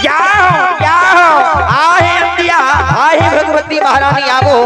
जाओ आहे अंतिया आहे भगवती महारानी आवो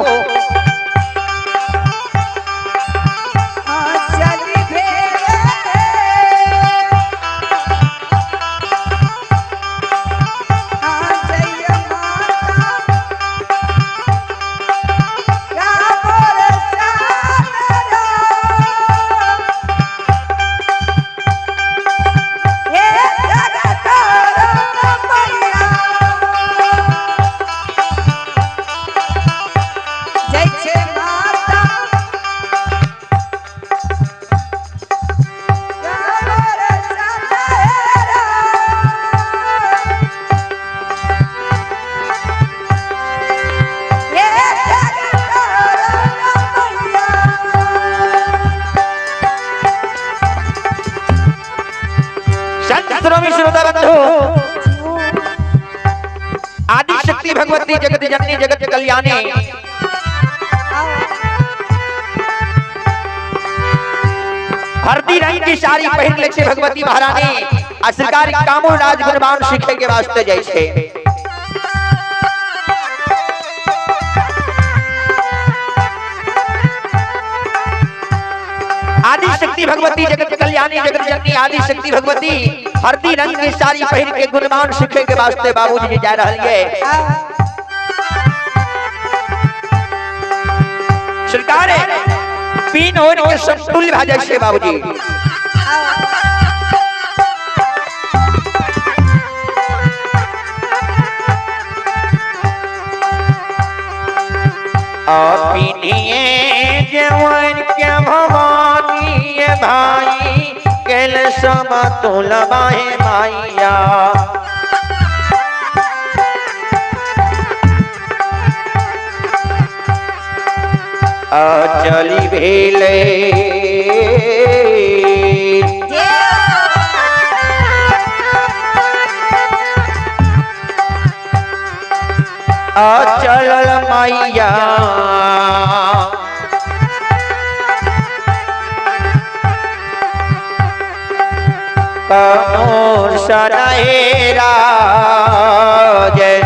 आदि शक्ति भगवती जगत जननी जगत कल्याणी हरदी रंग की साड़ी पहन ले भगवती महारानी सरकारी कामों राज गुणवान सीखे के वास्ते जैसे आदि शक्ति भगवती जगत कल्याणी जगत जननी आदि शक्ति भगवती हरदी रंग की साड़ी पहन के गुणवान सीखे के वास्ते बाबूजी जा रही है सरकार पीन होने के समतुल्य भाजक से बाबूजी जवान क्या भवानी भाई केल समतुल बाहे माइया चली भेले चल माइया कमोर सनहेरा जय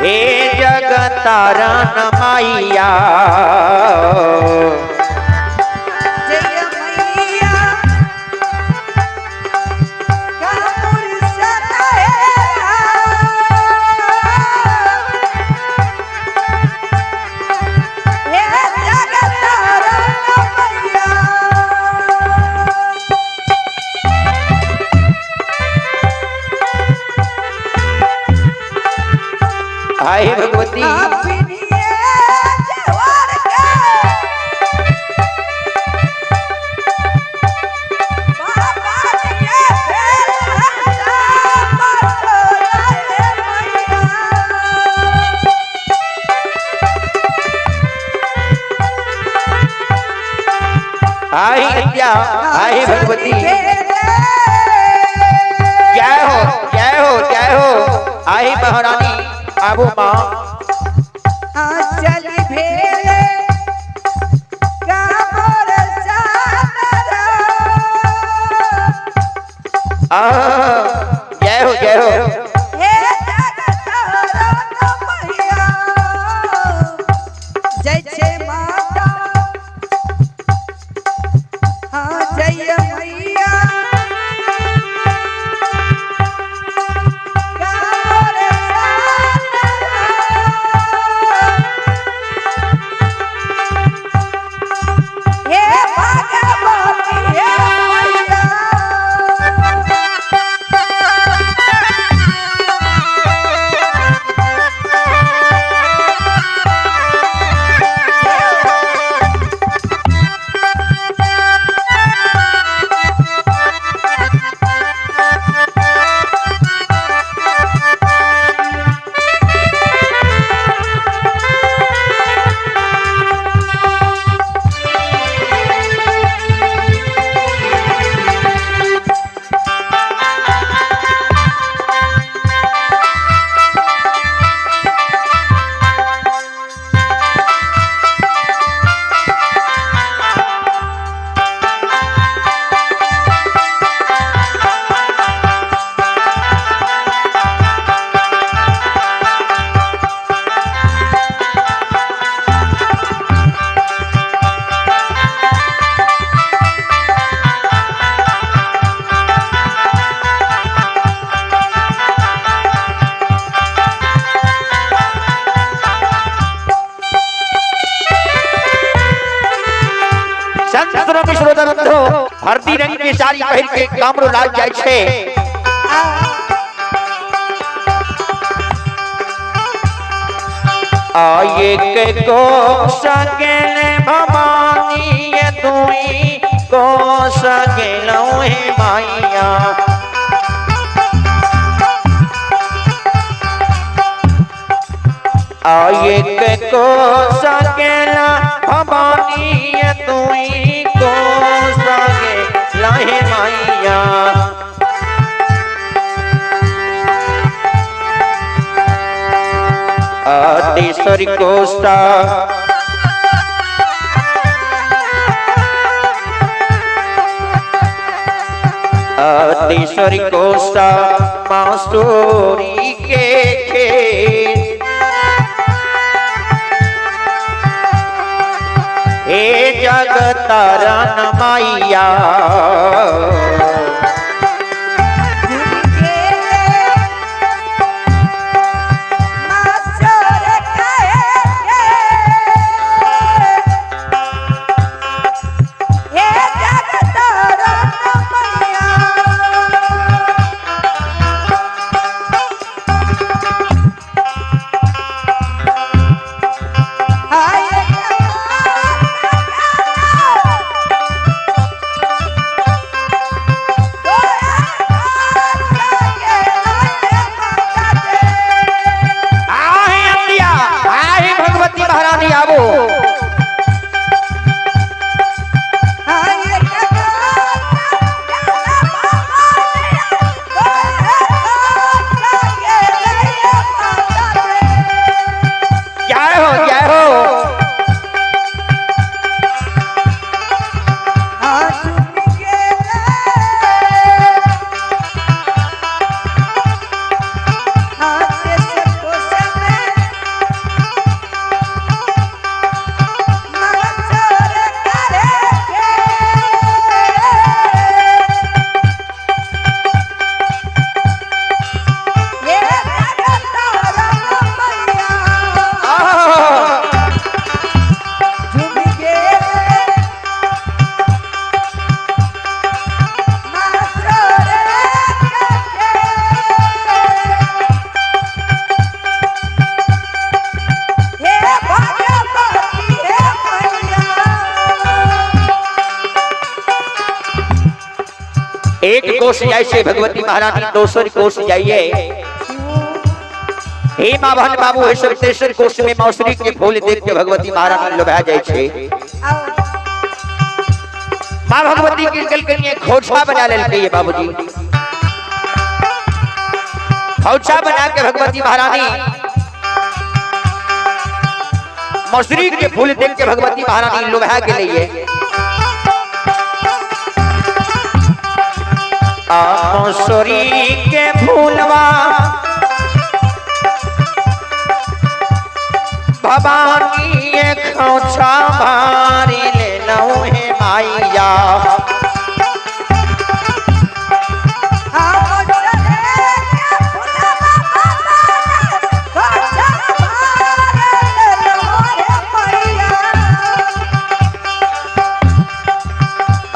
हे जगतारण माइया हाय भगवती हाय भगवती जय हो आई महारानी आबू माँ चली भेले कामोर जय हो हे जगतारण मैया जय छे माता जय मैया रंग की साड़ी पहन के कामरो लाग जाय छे आये के को सकेले भवानी ये दुई को सकेलो हे माइया आये के को सकेला भवानी ये दुई को सकेला हे माइया तेसरी कोष्टा तेसरी कोष्टा मासूरी के खेत हे जगतारन माइया एक कोष जाइए भगवती महारानी दोसर कोष जाइए हे मां बहन बाबू हे सब तेसर कोष में मौसरी के फूल देख के भगवती महारानी लोभा जाय छे मां भगवती के कलकनिए खोछा बना लेलके ये बाबूजी खोछा बना के भगवती महारानी मौसरी के फूल देख के भगवती महारानी लोभा गेलिए मौसरी के फूलवा भवानी खोछा भारी ले लो हे माइया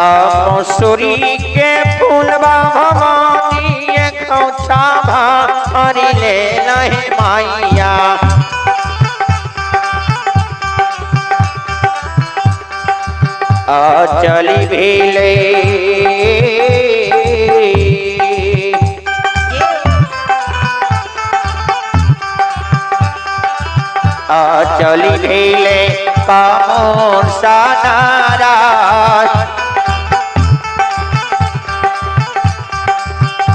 मौसरी के फूलवा भवानी खोछा भारी ले लो हे माइया चली भेले चली भेले कामों सा नाराज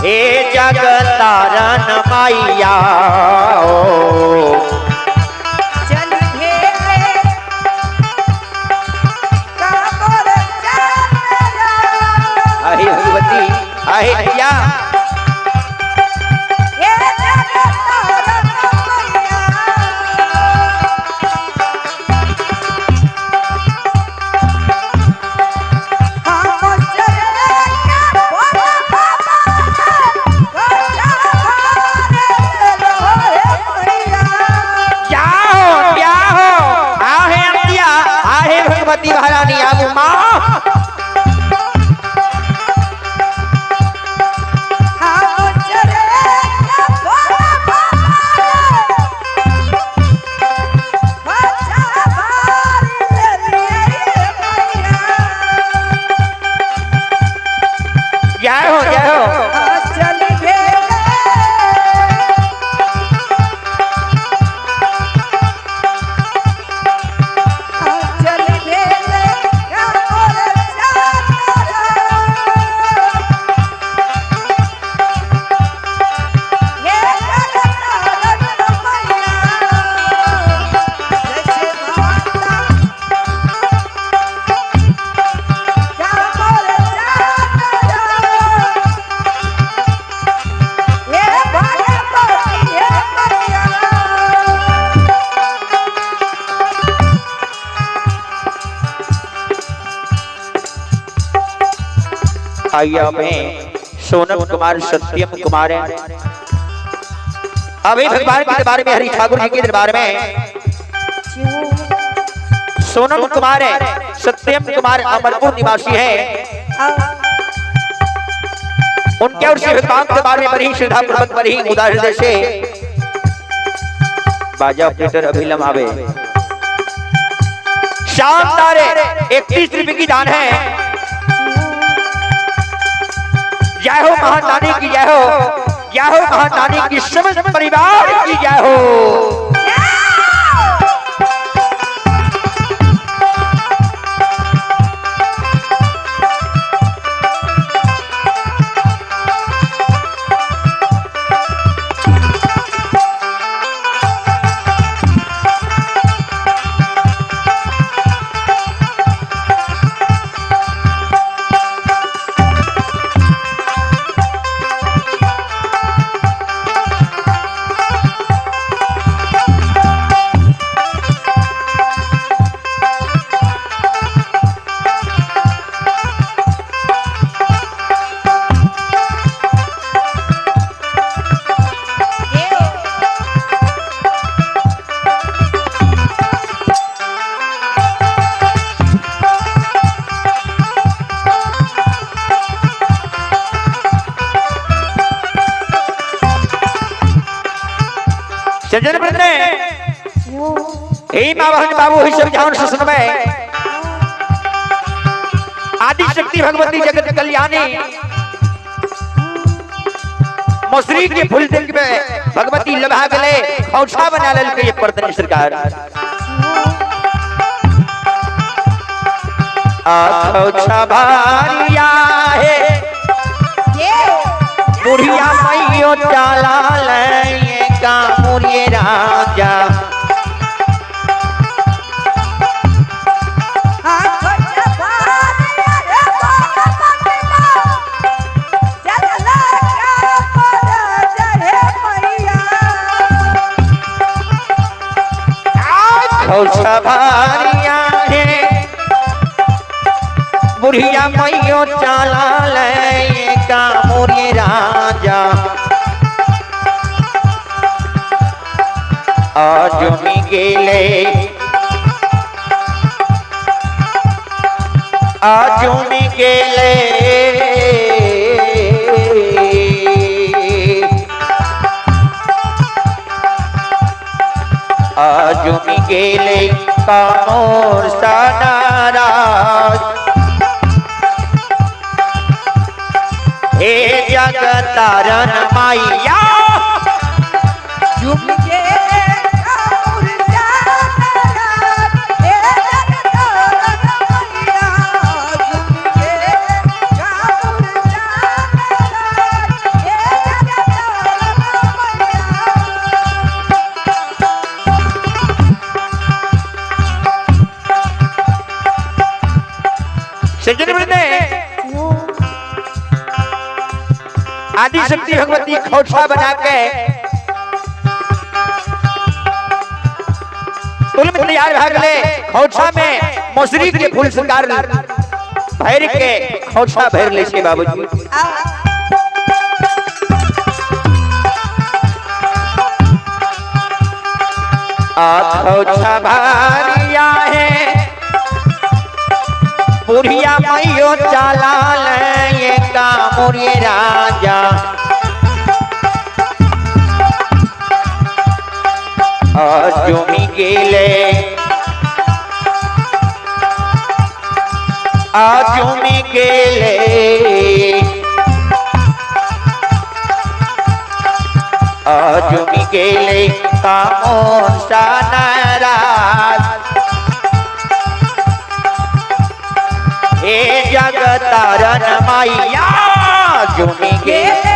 हे जगतारन माइया भगवती आहे भैया भगवती महारानी आगू माँ हो जय हो। हाँ चल भेले चल भेले क्या मोर चारा ये जगत मैया जैसे माता क्या मोर चारा ये भगवती ये मैया आइए में सोनम कुमार सत्यम कुमार हैं। अभी भगवान के दरबार में हरि ठाकुर जी के दरबार में सोनम कुमार है, सत्यम कुमार अमरपुर निवासी है। उनके और से भगवान के दरबार में बड़ी श्रद्धा पूर्वक बड़ी उदार हृदय से बाजा ऑपरेटर अभिलम आवे। शानदार 31 रुपए की दान है। जय हो महादानी की जय हो, जय हो महादानी की समस्त परिवार की जय हो। सज्जन वृंद हे मां बहन बाबू ही सब जान से सुनबे। आदि शक्ति भगवती जगत कल्याणी मौसरी के फूल देख के भगवती लभा गले खौछा बना लेल के पर्दन सरकार खौछा भारिया है बुढ़िया मैयो चाला ले कामुरिए राजा खौछा भारिया है बुढ़िया मैयो चाला ले कामुरिए राजा आज मी गेले आज मी गेले आज मी गेले कामोर सनाराज हे जगतारन माइया झूम के और जाना ए जगत मैया झूम के और जाना ए जगत मैया सज्जन वृंद आदि शक्ति भगवती खौछा बना के तुल में तैयार भाग ले खौछा में मौसरी के फूल श्रृंगार भैर के खौछा भैर ले से बाबूजी खौछा भारिया है बुढ़िया मैयो चाला ले कामुरिए राजा आज मी गेले आज मी गेले जुमी गेले कामोन सा नाराज हे जगतारण मैया जुमी गेले